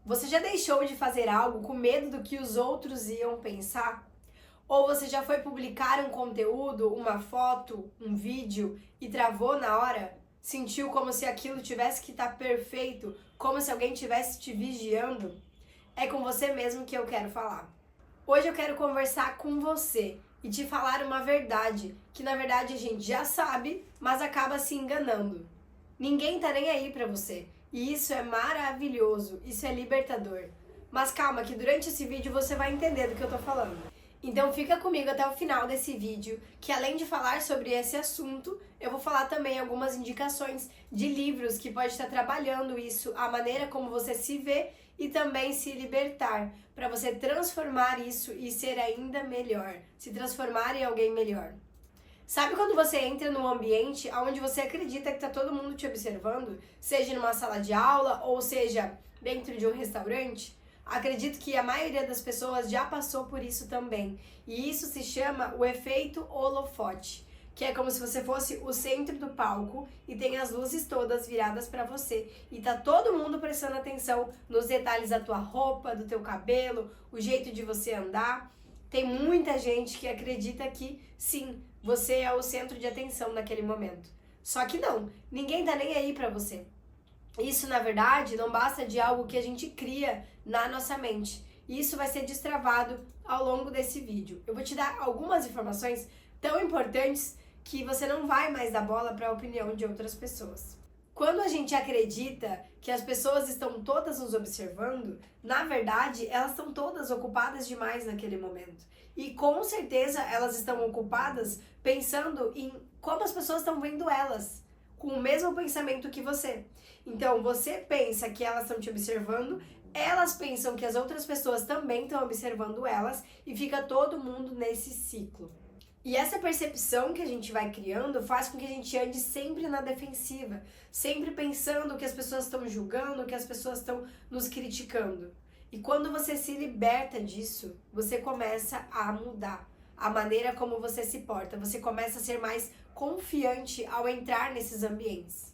Você já deixou de fazer algo com medo do que os outros iam pensar? Ou você já foi publicar um conteúdo, uma foto, um vídeo e travou na hora? Sentiu como se aquilo tivesse que estar perfeito, como se alguém tivesse te vigiando? É com você mesmo que eu quero falar. Hoje eu quero conversar com você e te falar uma verdade, que na verdade a gente já sabe, mas acaba se enganando. Ninguém tá nem aí pra você. E isso é maravilhoso, isso é libertador. Mas calma que durante esse vídeo você vai entender do que eu tô falando. Então fica comigo até o final desse vídeo, que além de falar sobre esse assunto, eu vou falar também algumas indicações de livros que pode estar trabalhando isso, a maneira como você se vê e também se libertar, para você transformar isso e ser ainda melhor, se transformar em alguém melhor. Sabe quando você entra num ambiente onde você acredita que tá todo mundo te observando, seja numa sala de aula ou seja dentro de um restaurante? Acredito que a maioria das pessoas já passou por isso também. E isso se chama o efeito holofote, que é como se você fosse o centro do palco e tem as luzes todas viradas para você e tá todo mundo prestando atenção nos detalhes da tua roupa, do teu cabelo, o jeito de você andar. Tem muita gente que acredita que sim, você é o centro de atenção naquele momento. Só que não, ninguém tá nem aí pra você. Isso, na verdade, não basta de algo que a gente cria na nossa mente. Isso vai ser destravado ao longo desse vídeo. Eu vou te dar algumas informações tão importantes que você não vai mais dar bola para a opinião de outras pessoas. Quando a gente acredita que as pessoas estão todas nos observando, na verdade, elas estão todas ocupadas demais naquele momento. E com certeza elas estão ocupadas pensando em como as pessoas estão vendo elas, com o mesmo pensamento que você. Então, você pensa que elas estão te observando, elas pensam que as outras pessoas também estão observando elas e fica todo mundo nesse ciclo. E essa percepção que a gente vai criando faz com que a gente ande sempre na defensiva, sempre pensando que as pessoas estão julgando, que as pessoas estão nos criticando. E quando você se liberta disso, você começa a mudar a maneira como você se porta, você começa a ser mais confiante ao entrar nesses ambientes.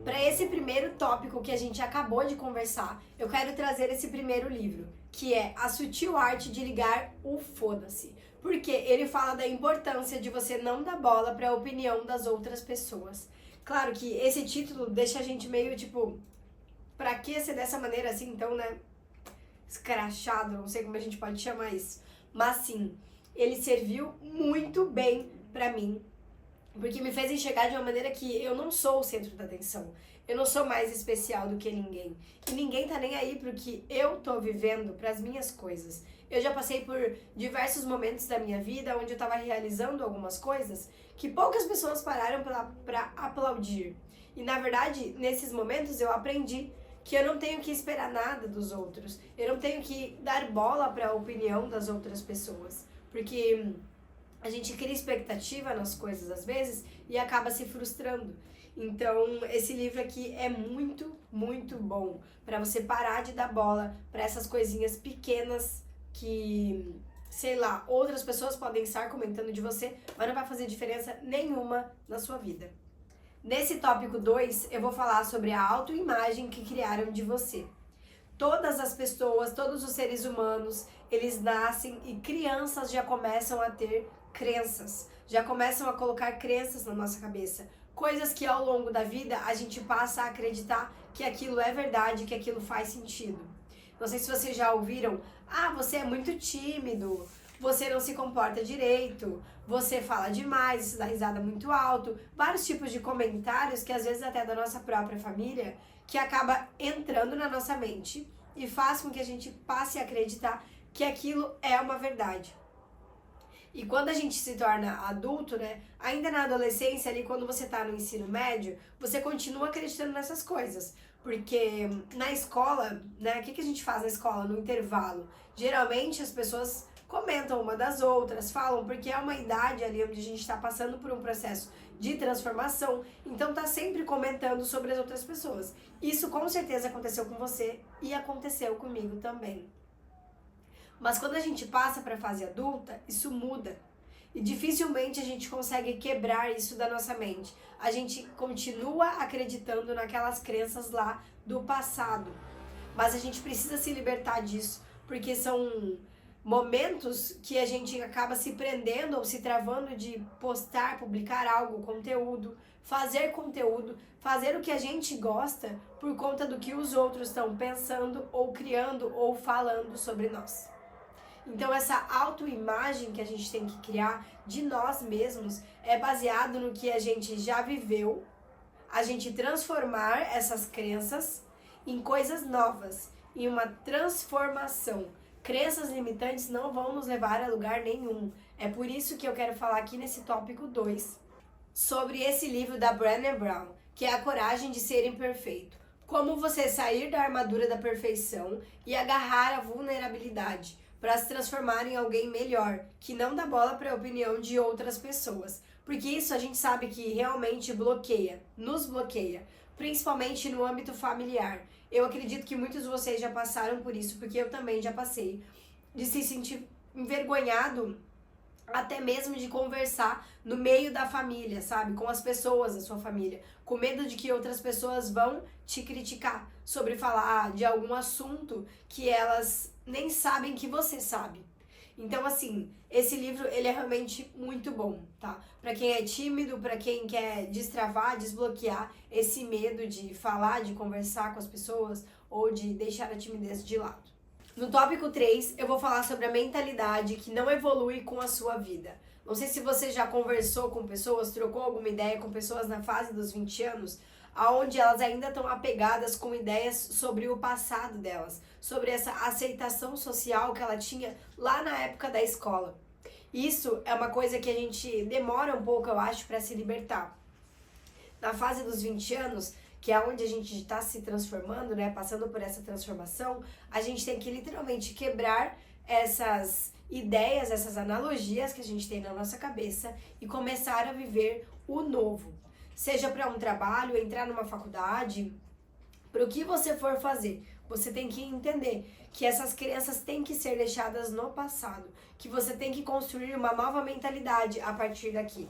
Para esse primeiro tópico que a gente acabou de conversar, eu quero trazer esse primeiro livro, que é A Sutil Arte de Ligar o Foda-se. Porque ele fala da importância de você não dar bola para a opinião das outras pessoas. Claro que esse título deixa a gente meio tipo, pra que ser dessa maneira assim, então, né? Escrachado, não sei como a gente pode chamar isso. Mas sim, ele serviu muito bem pra mim, porque me fez enxergar de uma maneira que eu não sou o centro da atenção. Eu não sou mais especial do que ninguém. E ninguém tá nem aí pro que eu tô vivendo, pras minhas coisas. Eu já passei por diversos momentos da minha vida onde eu tava realizando algumas coisas que poucas pessoas pararam pra aplaudir. E na verdade, nesses momentos eu aprendi que eu não tenho que esperar nada dos outros. Eu não tenho que dar bola pra opinião das outras pessoas. Porque a gente cria expectativa nas coisas às vezes e acaba se frustrando. Então, esse livro aqui é muito, muito bom para você parar de dar bola para essas coisinhas pequenas que, sei lá, outras pessoas podem estar comentando de você, mas não vai fazer diferença nenhuma na sua vida. Nesse tópico 2, eu vou falar sobre a autoimagem que criaram de você. Todas as pessoas, todos os seres humanos, eles nascem e crianças já começam a ter crenças, já começam a colocar crenças na nossa cabeça, coisas que ao longo da vida a gente passa a acreditar que aquilo é verdade, que aquilo faz sentido. Não sei se vocês já ouviram, você é muito tímido, você não se comporta direito, você fala demais, você dá risada muito alto, vários tipos de comentários que às vezes até da nossa própria família, que acaba entrando na nossa mente e faz com que a gente passe a acreditar que aquilo é uma verdade. E quando a gente se torna adulto, né, ainda na adolescência, ali quando você tá no ensino médio, você continua acreditando nessas coisas. Porque na escola, né, o que a gente faz na escola, no intervalo? Geralmente as pessoas comentam uma das outras, falam, porque é uma idade ali onde a gente tá passando por um processo de transformação, então tá sempre comentando sobre as outras pessoas. Isso com certeza aconteceu com você e aconteceu comigo também. Mas quando a gente passa para a fase adulta, isso muda. E dificilmente a gente consegue quebrar isso da nossa mente. A gente continua acreditando naquelas crenças lá do passado. mas a gente precisa se libertar disso, porque são momentos que a gente acaba se prendendo ou se travando de postar, publicar algo, conteúdo, fazer o que a gente gosta por conta do que os outros estão pensando ou criando ou falando sobre nós. Então essa autoimagem que a gente tem que criar de nós mesmos é baseado no que a gente já viveu, a gente transformar essas crenças em coisas novas, em uma transformação. Crenças limitantes não vão nos levar a lugar nenhum. É por isso que eu quero falar aqui nesse tópico 2 sobre esse livro da Brené Brown, que é A Coragem de Ser Imperfeito. Como você sair da armadura da perfeição e agarrar a vulnerabilidade para se transformar em alguém melhor, que não dá bola para a opinião de outras pessoas. Porque isso a gente sabe que realmente nos bloqueia, principalmente no âmbito familiar. Eu acredito que muitos de vocês já passaram por isso, porque eu também já passei, de se sentir envergonhado até mesmo de conversar no meio da família, sabe? Com as pessoas da sua família, com medo de que outras pessoas vão te criticar sobre falar de algum assunto que elas nem sabem que você sabe. Então, assim, esse livro, ele é realmente muito bom, tá? Pra quem é tímido, pra quem quer destravar, desbloquear esse medo de falar, de conversar com as pessoas ou de deixar a timidez de lado. No tópico 3, eu vou falar sobre a mentalidade que não evolui com a sua vida. Não sei se você já conversou com pessoas, trocou alguma ideia com pessoas na fase dos 20 anos, onde elas ainda estão apegadas com ideias sobre o passado delas, sobre essa aceitação social que ela tinha lá na época da escola. Isso é uma coisa que a gente demora um pouco, eu acho, para se libertar. Na fase dos 20 anos, que é onde a gente está se transformando, né, passando por essa transformação, a gente tem que literalmente quebrar essas ideias, essas analogias que a gente tem na nossa cabeça e começar a viver o novo. Seja para um trabalho, entrar numa faculdade, para o que você for fazer, você tem que entender que essas crenças têm que ser deixadas no passado, que você tem que construir uma nova mentalidade a partir daqui.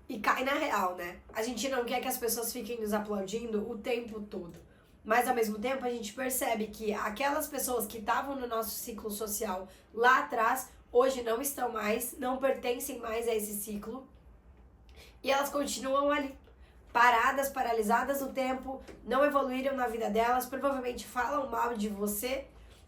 E cai na real, né? A gente não quer que as pessoas fiquem nos aplaudindo o tempo todo. Mas ao mesmo tempo a gente percebe que aquelas pessoas que estavam no nosso ciclo social lá atrás, hoje não estão mais, não pertencem mais a esse ciclo. E elas continuam ali, paradas, paralisadas no tempo, não evoluíram na vida delas, provavelmente falam mal de você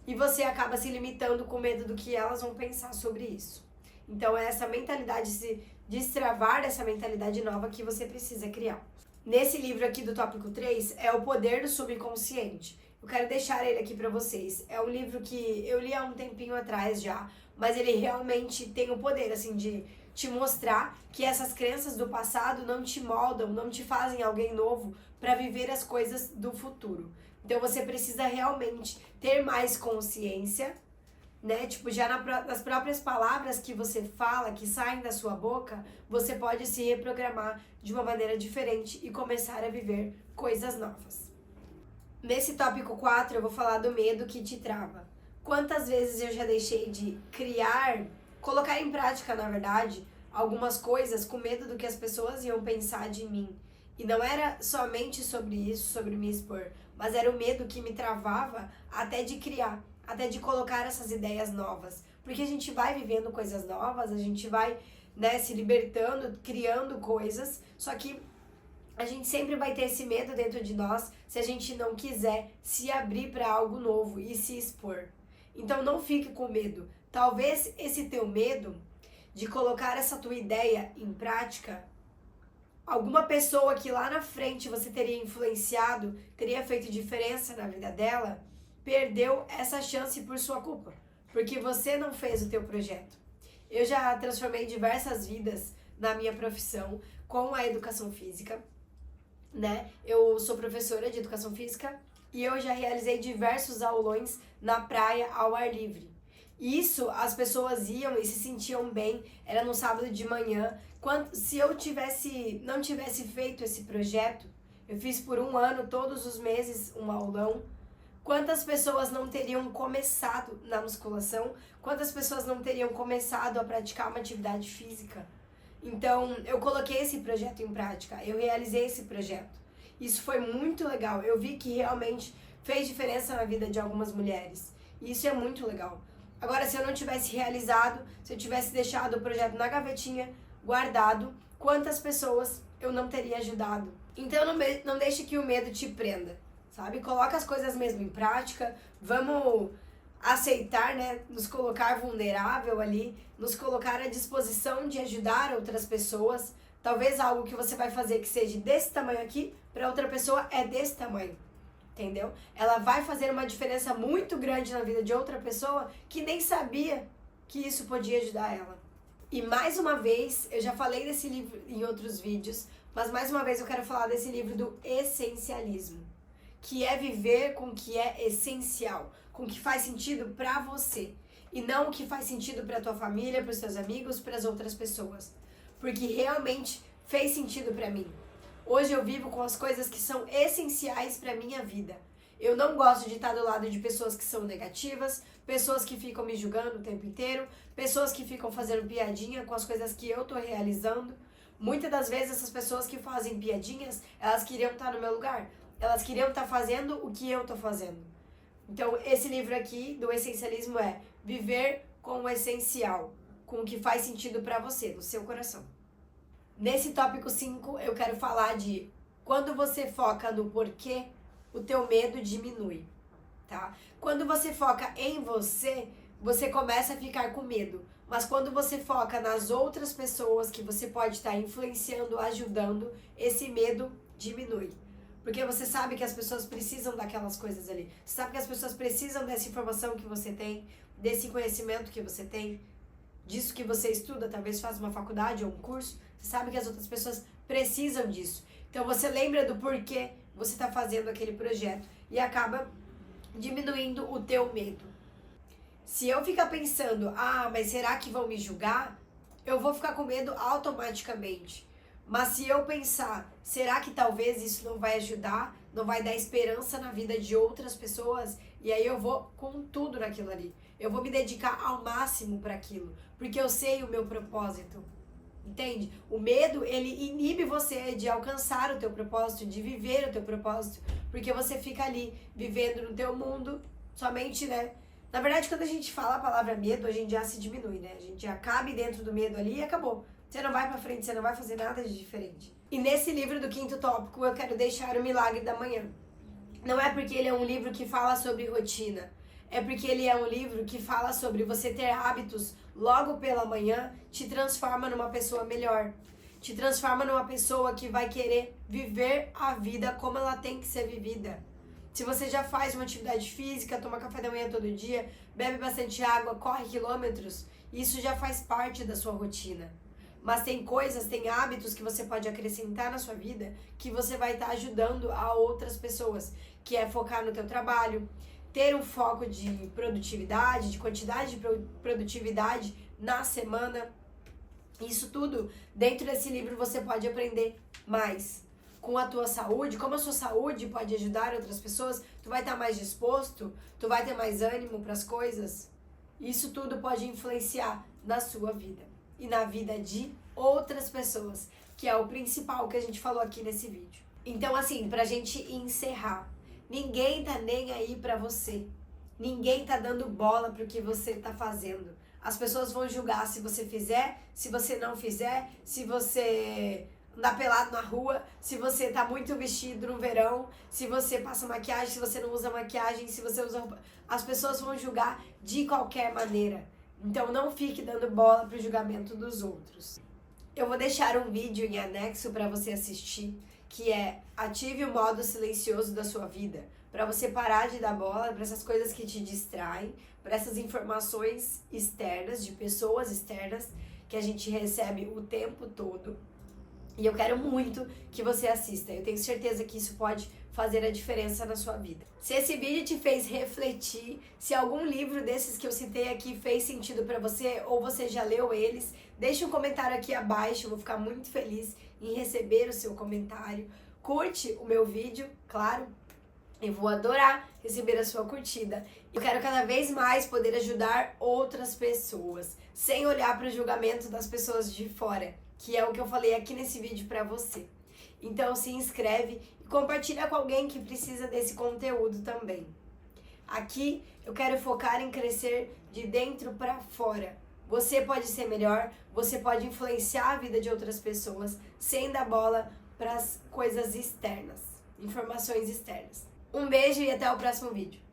e você acaba se limitando com medo do que elas vão pensar sobre isso. Então é essa mentalidade, se destravar dessa mentalidade nova que você precisa criar. Nesse livro aqui do tópico 3 é O Poder do Subconsciente. Eu quero deixar ele aqui pra vocês. É um livro que eu li há um tempinho atrás já, mas ele realmente tem o poder, assim, de te mostrar que essas crenças do passado não te moldam, não te fazem alguém novo para viver as coisas do futuro. Então você precisa realmente ter mais consciência, né? Tipo, já nas próprias palavras que você fala, que saem da sua boca, você pode se reprogramar de uma maneira diferente e começar a viver coisas novas. Nesse tópico 4, eu vou falar do medo que te trava. Quantas vezes eu já deixei de colocar em prática, na verdade, algumas coisas com medo do que as pessoas iam pensar de mim. E não era somente sobre isso, sobre me expor, mas era o medo que me travava até de criar, até de colocar essas ideias novas. Porque a gente vai vivendo coisas novas, a gente vai, né, se libertando, criando coisas, só que a gente sempre vai ter esse medo dentro de nós se a gente não quiser se abrir para algo novo e se expor. Então não fique com medo. Talvez esse teu medo de colocar essa tua ideia em prática, alguma pessoa que lá na frente você teria influenciado, teria feito diferença na vida dela, perdeu essa chance por sua culpa, porque você não fez o teu projeto. Eu já transformei diversas vidas na minha profissão com a educação física, né? Eu sou professora de educação física e eu já realizei diversos aulões na praia ao ar livre. Isso, as pessoas iam e se sentiam bem, era no sábado de manhã. Se eu não tivesse feito esse projeto, eu fiz por 1 ano, todos os meses, um aulão. Quantas pessoas não teriam começado na musculação? Quantas pessoas não teriam começado a praticar uma atividade física? Então, eu coloquei esse projeto em prática, eu realizei esse projeto. Isso foi muito legal. Eu vi que realmente fez diferença na vida de algumas mulheres. E isso é muito legal. Agora, se eu não tivesse realizado, se eu tivesse deixado o projeto na gavetinha, guardado, quantas pessoas eu não teria ajudado? Então não deixe que o medo te prenda, sabe? Coloca as coisas mesmo em prática, vamos aceitar, né? Nos colocar vulnerável ali, nos colocar à disposição de ajudar outras pessoas. Talvez algo que você vai fazer que seja desse tamanho aqui, para outra pessoa é desse tamanho. Entendeu? Ela vai fazer uma diferença muito grande na vida de outra pessoa que nem sabia que isso podia ajudar ela. E mais uma vez, eu já falei desse livro em outros vídeos, mas mais uma vez eu quero falar desse livro do essencialismo, que é viver com o que é essencial, com o que faz sentido pra você, e não o que faz sentido pra tua família, pros teus amigos, pras outras pessoas. Porque realmente fez sentido pra mim. Hoje eu vivo com as coisas que são essenciais pra minha vida. Eu não gosto de estar do lado de pessoas que são negativas, pessoas que ficam me julgando o tempo inteiro, pessoas que ficam fazendo piadinha com as coisas que eu tô realizando. Muitas das vezes essas pessoas que fazem piadinhas, elas queriam estar no meu lugar. Elas queriam estar fazendo o que eu tô fazendo. Então esse livro aqui do essencialismo é viver com o essencial, com o que faz sentido pra você, no seu coração. Nesse tópico 5, eu quero falar de quando você foca no porquê, o teu medo diminui, tá? Quando você foca em você, você começa a ficar com medo. Mas quando você foca nas outras pessoas que você pode estar influenciando, ajudando, esse medo diminui. Porque você sabe que as pessoas precisam daquelas coisas ali. Você sabe que as pessoas precisam dessa informação que você tem, desse conhecimento que você tem, disso que você estuda, talvez faça uma faculdade ou um curso. Você sabe que as outras pessoas precisam disso. Então você lembra do porquê você está fazendo aquele projeto e acaba diminuindo o teu medo. Se eu ficar pensando, mas será que vão me julgar? Eu vou ficar com medo automaticamente. Mas se eu pensar, será que talvez isso não vai ajudar, não vai dar esperança na vida de outras pessoas? E aí eu vou com tudo naquilo ali. Eu vou me dedicar ao máximo para aquilo, porque eu sei o meu propósito. Entende? O medo, ele inibe você de alcançar o teu propósito, de viver o teu propósito, porque você fica ali vivendo no teu mundo, somente, né? Na verdade, quando a gente fala a palavra medo, a gente já se diminui, né? A gente já cabe dentro do medo ali e acabou. Você não vai pra frente, você não vai fazer nada de diferente. E nesse livro do 5º tópico, eu quero deixar o milagre da manhã. Não é porque ele é um livro que fala sobre rotina, é porque ele é um livro que fala sobre você ter hábitos logo pela manhã, te transforma numa pessoa melhor. Te transforma numa pessoa que vai querer viver a vida como ela tem que ser vivida. Se você já faz uma atividade física, toma café da manhã todo dia, bebe bastante água, corre quilômetros, isso já faz parte da sua rotina. Mas tem coisas, tem hábitos que você pode acrescentar na sua vida que você vai estar ajudando a outras pessoas, que é focar no teu trabalho, ter um foco de produtividade, de quantidade de produtividade na semana. Isso tudo, dentro desse livro você pode aprender mais. Com a tua saúde, como a sua saúde pode ajudar outras pessoas, tu vai estar mais disposto, tu vai ter mais ânimo para as coisas. Isso tudo pode influenciar na sua vida e na vida de outras pessoas, que é o principal que a gente falou aqui nesse vídeo. Então, assim, pra gente encerrar, ninguém tá nem aí pra você. Ninguém tá dando bola pro que você tá fazendo. As pessoas vão julgar se você fizer, se você não fizer, se você andar pelado na rua, se você tá muito vestido no verão, se você passa maquiagem, se você não usa maquiagem, se você usa roupa. As pessoas vão julgar de qualquer maneira. Então não fique dando bola pro julgamento dos outros. Eu vou deixar um vídeo em anexo para você assistir, que é ative o modo silencioso da sua vida, para você parar de dar bola para essas coisas que te distraem, para essas informações externas, de pessoas externas, que a gente recebe o tempo todo. E eu quero muito que você assista. Eu tenho certeza que isso pode fazer a diferença na sua vida. Se esse vídeo te fez refletir, se algum livro desses que eu citei aqui fez sentido pra você, ou você já leu eles, deixa um comentário aqui abaixo. Eu vou ficar muito feliz em receber o seu comentário. Curte o meu vídeo, claro. Eu vou adorar receber a sua curtida. Eu quero cada vez mais poder ajudar outras pessoas, sem olhar para o julgamento das pessoas de fora, que é o que eu falei aqui nesse vídeo pra você. Então se inscreve e compartilha com alguém que precisa desse conteúdo também. Aqui eu quero focar em crescer de dentro para fora. Você pode ser melhor, você pode influenciar a vida de outras pessoas sem dar bola para as coisas externas, informações externas. Um beijo e até o próximo vídeo.